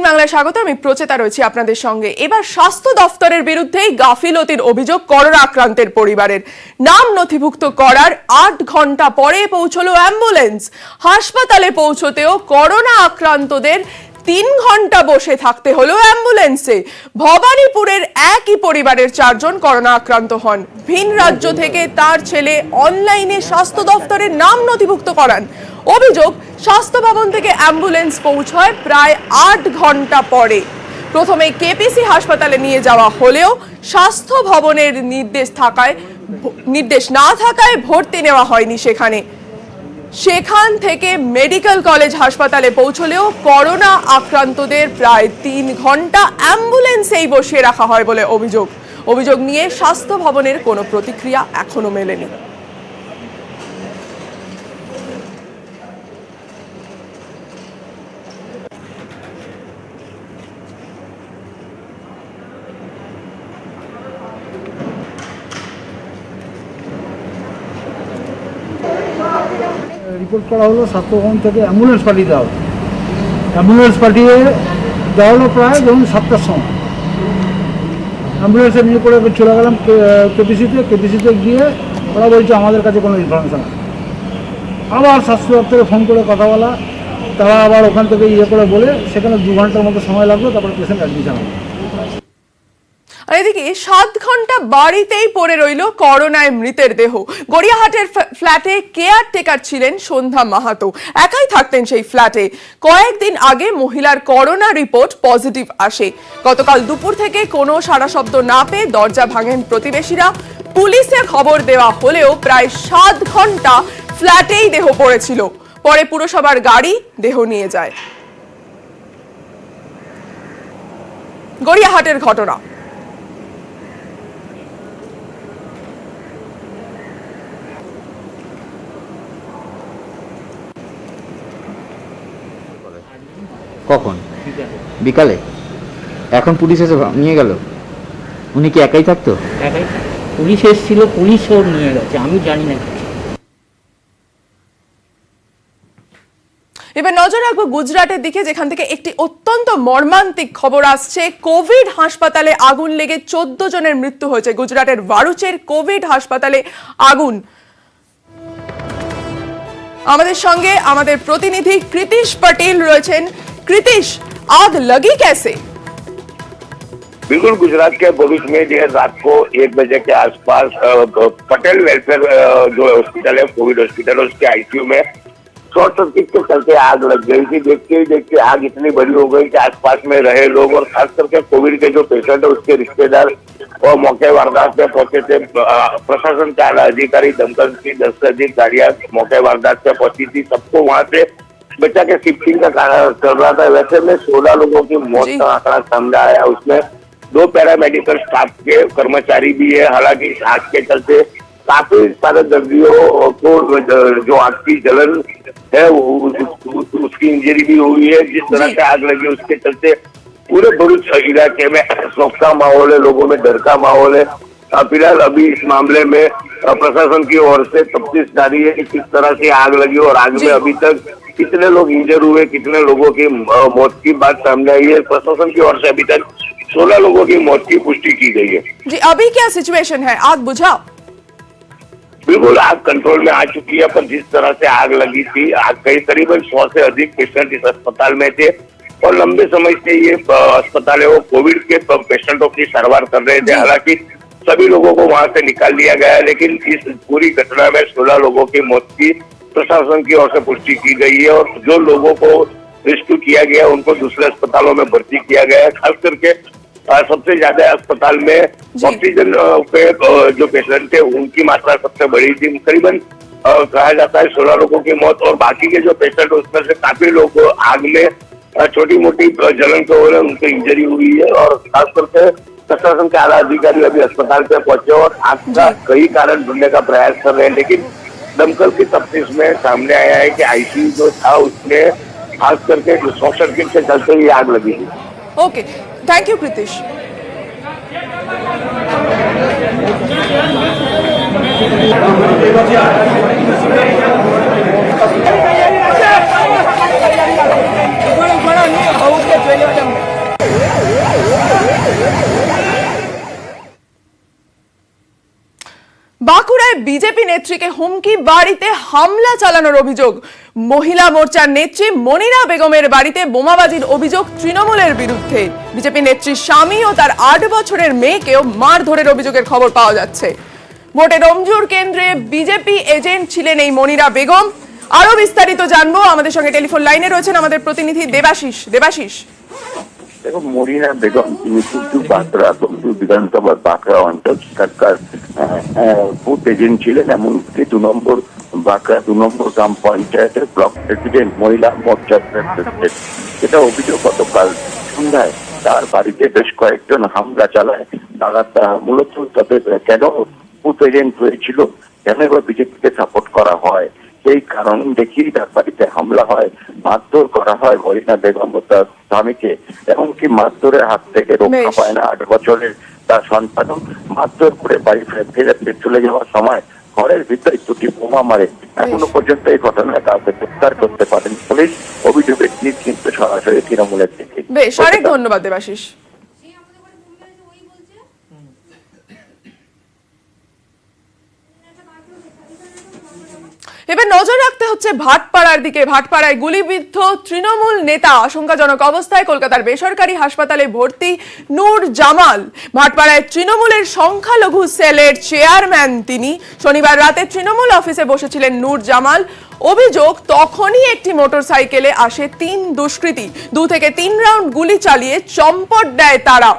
বাংলায় স্বাগত। আমি প্রচেতা রয়েছি আপনাদের সঙ্গে। এবার স্বাস্থ্য দফতরের বিরুদ্ধেই গাফিলতির অভিযোগ করোনা আক্রান্তের পরিবারের। নাম নথিভুক্ত করার 8 ঘন্টা পরে পৌঁছলো অ্যাম্বুলেন্স। হাসপাতালে পৌঁছতেও করোনা আক্রান্তদের 3 ঘন্টা বসে থাকতে হলো অ্যাম্বুলেন্সে। ভবানীপুরের একই পরিবারের 4 জন করোনা আক্রান্ত হন। ভিন রাজ্য থেকে তার ছেলে অনলাইনে স্বাস্থ্য দফতরের নাম নথিভুক্ত করান। অভিযোগ, স্বাস্থ্য ভবন থেকে অ্যাম্বুলেন্স পৌঁছয় প্রায় 8 ঘন্টা পরে। প্রথমে কেপিসি হাসপাতালে নিয়ে যাওয়া হলেও স্বাস্থ্য ভবনের নির্দেশ না থাকায় ভর্তি নেওয়া হয়নি সেখান থেকে মেডিকেল কলেজ হাসপাতালে পৌঁছলেও করোনা আক্রান্তদের প্রায় 3 ঘন্টা অ্যাম্বুলেন্সেই বসিয়ে রাখা হয় বলে অভিযোগ নিয়ে স্বাস্থ্য ভবনের কোনো প্রতিক্রিয়া এখনো মেলেনি। রিপোর্ট করা হলো স্বাস্থ্য ভবন থেকে অ্যাম্বুলেন্স পাঠিয়ে দেওয়া হলো। অ্যাম্বুলেন্স পাঠিয়ে দেওয়া হলো প্রায় ধরুন 7টার সময়। অ্যাম্বুলেন্সে নিয়ে করে চলে গেলাম কেপিসিতে গিয়ে ওরা বলছে আমাদের কাছে কোনো ইনফরমেশন আছে। আবার স্বাস্থ্য দপ্তরে ফোন করে কথা বলা, তারা আবার ওখান থেকে করে বলে সেখানে 2 ঘন্টার মতো সময় লাগলো, তারপরে পেশেন্ট অ্যাডমিশন হলো। আর এদিকে 7 ঘন্টা বাড়িতেই পড়ে রইল করোনায় মৃতের দেহ। গড়িয়াহাটের ফ্ল্যাটে কেয়ারটেকার ছিলেন সন্ধ্যা মাহাতো। একাই থাকতেন সেই ফ্ল্যাটে। কয়েকদিন আগে মহিলার করোনা রিপোর্ট পজিটিভ আসে। গতকাল দুপুর থেকে কোনো সাড়া শব্দ না পেয়ে দরজা ভাঙেন প্রতিবেশীরা। পুলিশে খবর দেওয়া হলেও প্রায় 7 ঘন্টা ফ্ল্যাটেই দেহ পড়েছিল। পরে পুরসভার গাড়ি দেহ নিয়ে যায়। গড়িয়াহাটের ঘটনা। কখন? বিকালে। এখন পুলিশ এসে নিয়ে গেল। উনি কি একাই থাকতো? একাই। পুলিশ এসেছিল, পুলিশও নিয়ে গেছে, আমি জানি না। এবার নজর রাখবো গুজরাটের দিকে, যেখান থেকে একটি অত্যন্ত মর্মান্তিক খবর আসছে। কোভিড হাসপাতালে আগুন লেগে 14 জনের মৃত্যু হয়েছে। গুজরাটের ভারুচের কোভিড হাসপাতালে আগুন। আমাদের সঙ্গে আমাদের প্রতিনিধি কৃতিশ পাটিল রয়েছেন। কৃতিশ, आग लगी कैसे? बिल्कुल, गुजरात के भरूच में देर रात को 1 बजे के आसपास पटेल वेलफेयर जो हॉस्पिटल है, कोविड हॉस्पिटल, उसके आईसीयू में शॉर्ट सर्किट के चलते आग लग गई थी। देखते ही देखते आग इतनी बड़ी हो गई कि आसपास में रहे लोग और खास करके कोविड के जो पेशेंट है उसके रिश्तेदार और मौके वारदात पे पहुंचे थे। प्रशासन के आला अधिकारी, दमकल की 10 से अधिक गाड़ियां मौके वारदात पे पहुंची थी। सबको वहां से बच्चा के शिफ्टिंग का कार्य चल रहा था। वैसे में 16 लोगों की मौत का आंकड़ा सामने आया। उसमें 2 पैरामेडिकल स्टाफ के कर्मचारी भी है। हालांकि आग के चलते काफी सारे दर्दियों को जो आग की जलन है उसकी इंजरी भी हुई है। जिस तरह से आग लगी उसके चलते पूरे भरूच इलाके में शोक का माहौल है, लोगों में डर का माहौल है। फिलहाल अभी इस मामले में प्रशासन की ओर से तफ्तीश जारी है कि किस तरह से आग लगी और आग में अभी तक कितने लोग इंजर हुए, कितने लोगों की मौत की बात सामने आई है। प्रशासन की ओर से अभी तक 16 लोगों की मौत की पुष्टि की गई है। जी, अभी क्या सिचुएशन है? आग बुझा? बिल्कुल, आग कंट्रोल में आ चुकी है, पर जिस तरह से आग लगी थी, आग करीबन 100 से अधिक पेशेंट इस अस्पताल में थे और लंबे समय से ये अस्पताल है वो कोविड के पेशेंटों की सारवार कर रहे थे। हालांकि सभी लोगों को वहां से निकाल लिया गया है, लेकिन इस पूरी घटना में 16 लोगों की मौत की प्रशासन की ओर से पुष्टि की गई है और जो लोगों को रेस्क्यू किया गया उनको दूसरे अस्पतालों में भर्ती किया गया है। खास करके सबसे ज्यादा अस्पताल में ऑक्सीजन पे जो पेशेंट थे उनकी मात्रा सबसे बड़ी थी। करीबन कहा जाता है 16 लोगों की मौत और बाकी के जो पेशेंट उसमें से काफी लोग आग में छोटी मोटी जलन के हो रहे उनको इंजरी हुई है। और खास करके प्रशासन के आला अधिकारी अभी अस्पताल पे पहुंचे और आग का कई कारण ढूंढने का प्रयास कर रहे हैं, लेकिन दमकल की तफ्तीश में सामने आया है कि आईसीयू जो था उसमें खास करके शॉर्ट सर्किट के चलते ही आग लगी थी। Okay, thank you Kritish. बड़ा বাঁকুড়ায় বিজেপি নেত্রীকে হুমকি, বাড়িতে হামলা চালানোর অভিযোগ। মহিলা মোর্চার নেত্রী মনিরা বেগমের বাড়িতে বোমাবাজির অভিযোগ তৃণমূলের বিরুদ্ধে। বিজেপি নেত্রীর স্বামী ও তার 8 বছরের মেয়েকেও মারধরের অভিযোগের খবর পাওয়া যাচ্ছে। ভোটে রমজুর কেন্দ্রে বিজেপি এজেন্ট ছিলেন এই মনিরা বেগম। আরো বিস্তারিত জানবো, আমাদের সঙ্গে টেলিফোন লাইনে রয়েছেন আমাদের প্রতিনিধি দেবাশিস। देखो मोरिना बेगम बांकड़ा विधानसभा बांकड़ा अंचल सरकार बुथ एजेंट छिलेन एमनकि 2 নম্বর बांकड़ा 2 নম্বর গ্রাম পঞ্চায়েতের ব্লক প্রেসিডেন্ট মহিলা মোর্চার প্রেসিডেন্ট। এটা অভিযোগ গতকাল সন্ধ্যায় তার বাড়িতে বেশ কয়েকজন হামলা চালায়। তারা মূলত তাদের কেন বুথ এজেন্ট হয়েছিল, কেন এবার বিজেপিকে সাপোর্ট করা হয়, সেই কারণ দেখিয়ে তার বাড়িতে হামলা হয়, মারধর করা হয় মরিনা বেগম ও তার স্বামীকে। এমনকি মারধরের হাত থেকে রক্ষা পায় না 8 বছরের তার সন্তানও। মারধর করে বাড়ি ফিরে চলে যাওয়ার সময় ঘরের ভিতরে 2টি বোমা মারে। এখনো পর্যন্ত এই ঘটনায় কাউকে গ্রেফতার করতে পারেন পুলিশ। অভিযোগের দিক কিন্তু সরাসরি তৃণমূলের থেকে। বেশ, অনেক ধন্যবাদ দেবাশিস। এবার নজর রাখতে হচ্ছে ভাটপাড়ার দিকে। ভাটপাড়ায় গুলিবিদ্ধ তৃণমূল নেতা আশঙ্কাজনক অবস্থায় কলকাতার বেসরকারি হাসপাতালে ভর্তি নূর জামাল। ভাটপাড়ায় তৃণমূলের সংখ্যালঘু সেলের চেয়ারম্যান তিনি। শনিবার রাতে তৃণমূল অফিসে বসেছিলেন নূর জামাল। অভিযোগ, তখনই একটি মোটরসাইকেলে আসে 3 দুষ্কৃতী। 2 থেকে 3 রাউন্ড গুলি চালিয়ে চম্পট দেয় তারা।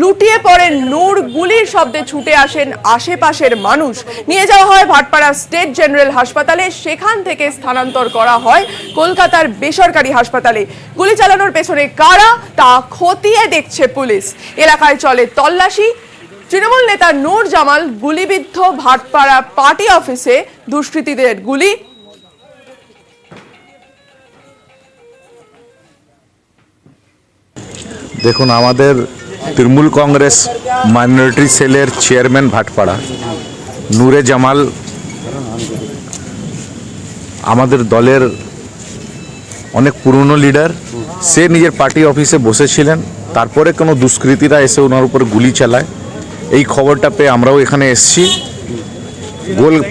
লুটিয়ে পড়েন নূর। গুলির শব্দে ছুটে আসেন আশেপাশের মানুষ। নিয়ে যাওয়া হয় ভাটপাড়া স্টেট জেনারেল হাসপাতালে। সেখান থেকে স্থানান্তর করা হয় কলকাতার বেসরকারি হাসপাতালে। গুলি চালানোর পেছনে কারা তা খতিয়ে দেখছে পুলিশ। এলাকায় চলে তল্লাশি। তৃণমূল নেতা নূর জামাল গুলিবিদ্ধ ভাটপাড়া পার্টি অফিসে দুষ্কৃতীদের গুলি। দেখুন, আমাদের তৃণমূল কংগ্রেস মাইনরিটি সেলের চেয়ারম্যান ভাটপাড়া নূরে জামাল আমাদের দলের অনেক পুরনো লিডার। সে নিজের পার্টি অফিসে বসেছিলেন, তারপরে কোনো দুষ্কৃতীরা এসে ওনার উপর গুলি চালায়। এই খবরটা পেয়ে আমরাও এখানে এসেছি।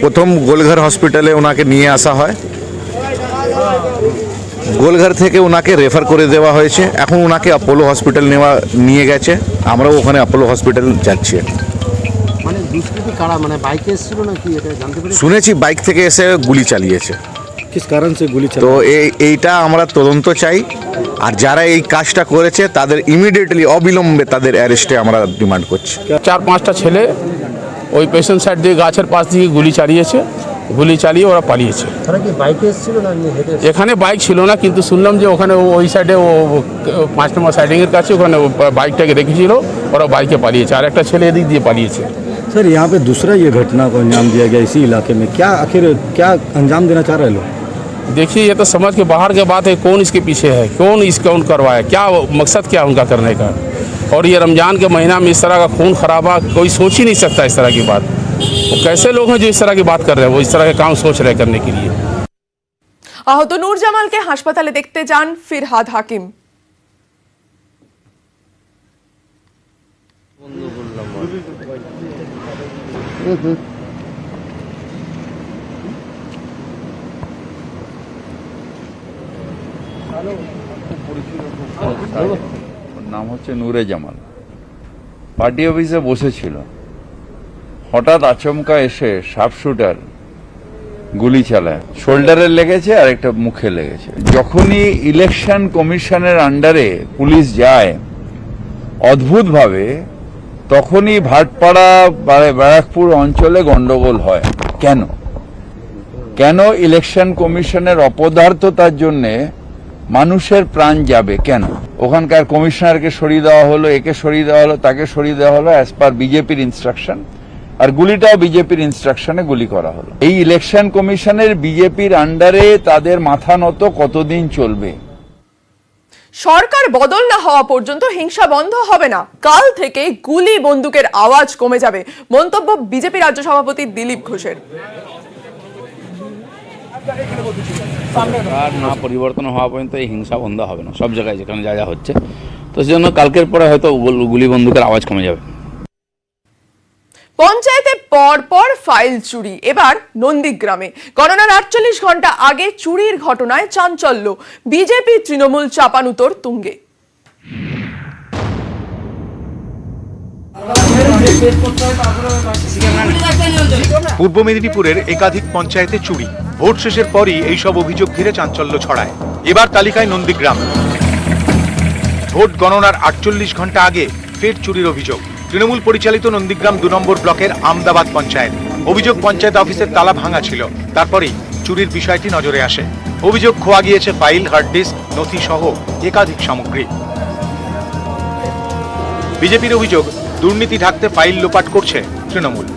প্রথম গোলঘর হসপিটালে ওনাকে নিয়ে আসা হয়। গোলঘর থেকে ওনাকে রেফার করে দেওয়া হয়েছে। এখন ওনাকে অ্যাপোলো হসপিটাল নিয়ে গেছে। আমরাও ওখানে অ্যাপোলো হসপিটাল যাচ্ছি। মানে দুষ্কৃতী কারা, মানে বাইকে এসেছিল নাকি এটা জানতে পেরেছি? শুনেছি বাইক থেকে এসে গুলি চালিয়েছে। কিস কারণ সে গুলি তো এইটা আমরা তদন্ত চাই। আর যারা এই কাজটা করেছে তাদের ইমিডিয়েটলি অবিলম্বে তাদের অ্যারেস্টে আমরা ডিমান্ড করছি। 4-5টা ছেলে ওই পেশেন্ট সাইড দিয়ে গাছের পাশ দিয়ে গুলি চালিয়েছে। গুলি চালিয়ে ওরা পালিয়েছে। তারা কি বাইকে এসেছিল না হেঁটে? এখানে বাইক ছিল না, কিন্তু শুনলাম যে ওখানে ওই সাইডে 5 নম্বর সাইডিংয়ের কাছে ওখানে বাইকটাকে রেখেছিল, ওরা বাইকে পালিয়েছে। আর একটা ছেলে এদিক দিয়ে পালিয়েছে। सर यहाँ पे दूसरा ये घटना को अंजाम दिया गया इसी इलाके में, क्या आखिर क्या अंजाम देना चाह रहे लोग? देखिए, ये तो समझ के बाहर की बात है। कौन इसके पीछे है, कौन करवाया, क्या मकसद क्या उनका करने का। और ये रमजान के महीना में इस तरह का खून खराबा कोई सोच ही नहीं सकता। इस तरह की बात वो कैसे लोग हैं जो इस तरह की बात कर रहे हैं, वो इस तरह के काम सोच रहे हैं करने के लिए। আহত নূর জামালকে হাসপাতালে দেখতে যান ফিরহাদ হাকিম। নাম হচ্ছে নূরে জামাল। পার্টি অফিসে বসেছিল, হঠাৎ আচমকা এসে শার্প শুটার গুলি চালায়। শোল্ডারে লেগেছে আর একটা মুখে লেগেছে। যখনই ইলেকশন কমিশনের আন্ডারে পুলিশ যায় অদ্ভুতভাবে, তখনই ভাটপাড়া ব্যারাকপুর অঞ্চলে গন্ডগোল হয়। কেন ইলেকশন কমিশনের অপদার্থতার জন্যে মানুষের প্রাণ যাবে কেন? ওখানকার কমিশনারকে সরিয়ে দেওয়া হলো, একে সরিয়ে দেওয়া হলো, তাকে সরিয়ে দেওয়া হলো অ্যাজ পার বিজেপির ইনস্ট্রাকশন। আর গুলিটাও বিজেপির ইনস্ট্রাকশনে গুলি করা হলো। এই ইলেকশন কমিশনের বিজেপির আন্ডারে তাদের মাথা নত কতদিন চলবে? সরকার বদল না হওয়া পর্যন্ত হিংসা বন্ধ হবে না। কাল থেকে গুলি বন্দুকের আওয়াজ কমে যাবে, মন্তব্য বিজেপি রাজ্য সভাপতি দিলীপ ঘোষের। সরকার না পরিবর্তন হওয়া পর্যন্ত এই হিংসা বন্ধ হবে না, সব জায়গায় যেখানে যা যা হচ্ছে। তো সেজন্য কালকের পরে হয়তো গুলি বন্দুকের আওয়াজ কমে যাবে। পঞ্চায়েতে পর ফাইল চুরি, এবার নন্দীগ্রামে গণনার 48 ঘন্টা আগে চুরির ঘটনায় চাঞ্চল্য, বিজেপি তৃণমূল চাপানুতোর তুঙ্গে। পূর্ব মেদিনীপুরের একাধিক পঞ্চায়েতে চুরি, ভোট শেষের পরই এইসব অভিযোগ ঘিরে চাঞ্চল্য ছড়ায়। এবার তালিকায় নন্দীগ্রাম। ভোট গণনার 48 ঘন্টা আগে ফের চুরির অভিযোগ। তৃণমূল পরিচালিত নন্দীগ্রাম 2 নম্বর ব্লকের আমদাবাদ পঞ্চায়েত। অভিযোগ পঞ্চায়েত অফিসের তালা ভাঙা ছিল, তারপরেই চুরির বিষয়টি নজরে আসে। অভিযোগ খোয়া গিয়েছে ফাইল, হার্ড ডিস্ক, নথি সহ একাধিক সামগ্রী। বিজেপির অভিযোগ, দুর্নীতি ঢাকতে ফাইল লোপাট করছে তৃণমূল।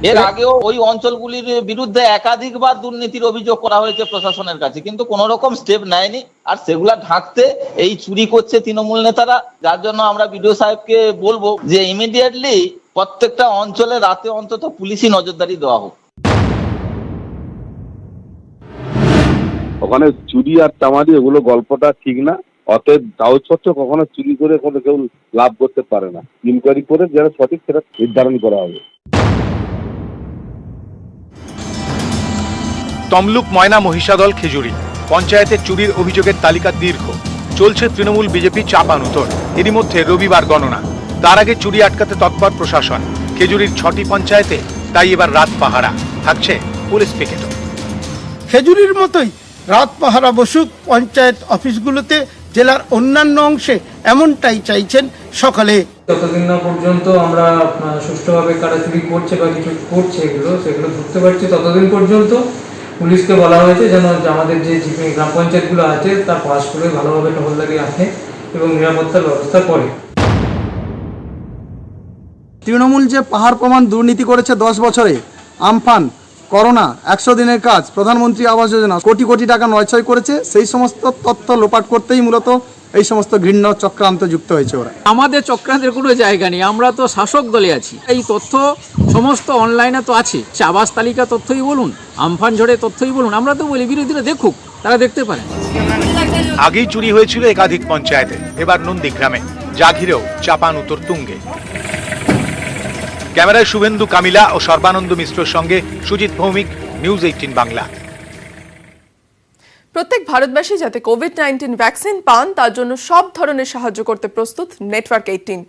এর আগেও ওই অঞ্চলগুলির বিরুদ্ধে একাধিকবার দুর্নীতির অভিযোগ করা হয়েছে প্রশাসনের কাছে, কিন্তু কোন রকম স্টেপ নেয়নি। আর সেগুলা ঢাকতে এই চুরি করছে তৃণমূল নেতারা, যার জন্য আমরা বিডিও সাহেবকে বলবো যে ইমিডিয়েটলি প্রত্যেকটা অঞ্চলে রাতে অন্তত পুলিশি নজরদারি দেওয়া হোক। ওখানে চুরি আর তামারি এগুলো গল্পটা ঠিক না। অতএব কাগজপত্র কখনো চুরি করে কোনো কেউ লাভ করতে পারে না। ইনকোয়ারি করে যারা সঠিক সেটা নির্ধারণ করা হবে। তমলুক, ময়না, মহিষাদল, খেজুরি পঞ্চায়েতের চুরির অভিযোগের তালিকা দীর্ঘ। চলছে তৃণমূল বিজেপি চাপানুতোর। এরই মধ্যে রবিবার গণনা, তার আগে চুরি আটকাতে তৎপর প্রশাসন। খেজুরির 6টি পঞ্চায়েতে তাই এবার রাত পাহারা, থাকছে পুলিশ পিকেটও। খেজুরির মতোই রাত পাহারা বসুক পঞ্চায়েত অফিসগুলোতে, জেলার অন্যান্য অংশে এমনটাই চাইছেন সকালে। যতদিন না পর্যন্ত আমরা সুষ্ঠুভাবে কারা চুরি করছে বা কিছু করছে সেগুলো ধরতে পারছি, ততদিন পর্যন্ত পুলিশকে বলা হয়েছে যেন আমাদের যে গ্রাম পঞ্চায়েতগুলো আছে তার পাশগুলো ভালোভাবে টহলদারি রাখে এবং নিরাপত্তার ব্যবস্থা করে। তৃণমূল যে পাহাড় প্রমাণ দুর্নীতি করেছে 10 বছরে, আমফান, করোনা, 100 দিনের কাজ, প্রধানমন্ত্রী আবাস যোজনা, কোটি কোটি টাকা নয়ছয় করেছে, সেই সমস্ত তথ্য লোপাট করতেই মূলত এই সমস্ত ঘৃণ্য চক্রান্ত যুক্ত হয়েছে ওরা। আমাদের চক্রান্তের কোনো জায়গা নেই, আমরা তো শাসক দলে আছি। এই তথ্য সমস্ত অনলাইনে তো আছে, আবাস তালিকা তথ্যই বলুন, আমফান ঝড়ের তথ্যই বলুন, আমরা তো বলি বিরোধীরা দেখুক, তারা দেখতে পারেন। আগেই চুরি হয়েছিল একাধিক পঞ্চায়েতে, এবার নন্দীগ্রামে, যা ঘিরেও চাপানুতোর তুঙ্গে। ক্যামেরায় শুভেন্দু কামিলা ও সর্বানন্দ মিশ্রর সঙ্গে সুজিত ভৌমিক, নিউজ 18 বাংলা। প্রত্যেক ভারতবাসী যাতে কোভিড-19 ভ্যাকসিন পান তার জন্য সব ধরনের সাহায্য করতে প্রস্তুত নেটওয়ার্ক 18।